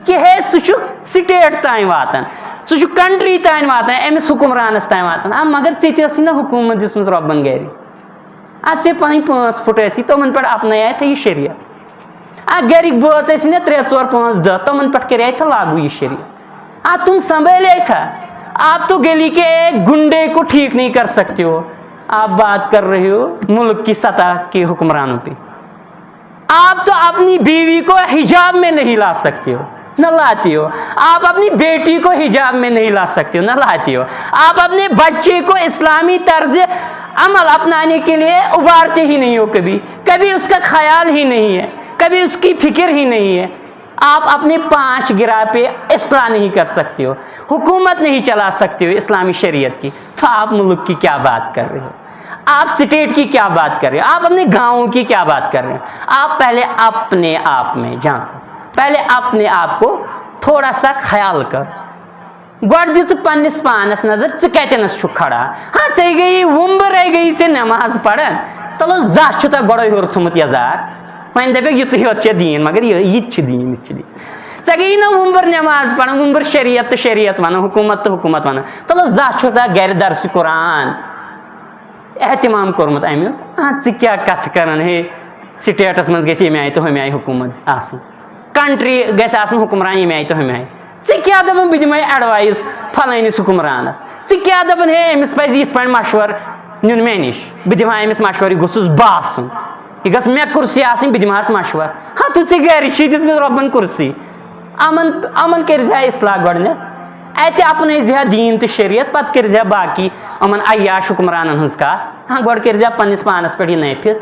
کہ ہے سٹیٹ تین واتان کنٹری تین واتان امس حکمرانس تین واتان مگر ژے نا حکومت دس ربن گھر ژے پن 5 فٹ ای تمن پہ اپنائے یہ شریعت گھرک بٲژ نا 3 4 5 10 تمن پہ کرے لاگو یہ شریعت تم سنبھالے تھا آپ تو گلی کے ایک گنڈے کو ٹھیک نہیں کر سکتے ہو آپ بات کر رہے ہو ملک کی سطح کے حکمرانوں پہ آپ تو اپنی بیوی کو حجاب میں نہیں لا سکتے ہو نہ لاتی ہو آپ اپنی بیٹی کو حجاب میں نہیں لا سکتے ہو نہ لاتی ہو آپ اپنے بچے کو اسلامی طرز عمل اپنانے کے لیے ابھارتے ہی نہیں ہو کبھی اس کا خیال ہی نہیں ہے کبھی اس کی فکر ہی نہیں ہے آپ اپنے 5 گرہ پہ اصلاح نہیں کر سکتے ہو حکومت نہیں چلا سکتے ہو اسلامی شریعت کی تو آپ ملک کی کیا بات کر رہے ہو آپ سٹیٹ کی کیا بات کر رہے ہو آپ اپنے گاؤں کی کیا بات کر رہے ہو آپ پہلے اپنے آپ میں جھانکو پہلے اپنے آپ کو تھوڑا سا خیال کر گۄڈٕ دِ ژٕ پننس پانس نظر ژٕ کتنس چھُکھ کھڑا ہاں ژے گئی وُمبرے گئی ژے نماز پران چلو زانٛہہ چھُ تۄہہِ گۄڈے ہیوٚر تھوٚمُت یزار وۄنۍ دپیو یِتُے یوت چھےٚ دیٖن مگر یہِ تہِ چھُ دیٖن یہِ تہِ چھُ دیٖن ژےٚ گٔیی نا وُمبر نماز پران وُمبر شریعت تہٕ شریعت ونان حکومت تہٕ حکومت ونان چلو زانٛہہ چھُ تۄہہِ گرِ درسہِ قرآن احتمام کوٚرمُت امیُک ژٕ کیٛاہ کتھٕ کران ہے سٹیٹس منٛز گژھِ ییٚمہِ آیہِ تہٕ ہُمہِ آیہِ حکوٗمت آسٕنۍ کنٹری گژھِ آسُن حکمران ییٚمہِ آیہِ تہٕ ہُمہِ آیہِ ژٕ کیٛاہ دپان بہٕ دِمے ایڈوایس فلٲنِس حکمرانس ژٕ کیٛاہ دپان ہے أمِس پزِ یِتھ پٲٹھۍ مشور نیُن مےٚ نِش بہٕ دِمہٕ ہا أمِس مشور یہِ گوٚژھُس بہٕ آسُن یہِ گٔژھ مےٚ کُرسی آسٕنۍ بہٕ دِمہٕ ہس مشور ہاں تہٕ ژےٚ گرِ چھُے دِژمٕژ رۄبن کُرسی یِمن کٔرزِہا اصلاح گۄڈٕنیتھ اتہِ اپنٲیزِہا دیٖن تہٕ شریعت پتہٕ کٔرزِہا باقٕے یِمن عیاش حکمرانن ہٕنٛز کتھ ہاں گۄڈٕ کٔرزِہا پننس پانس پٮ۪ٹھ یہِ نٲفِظ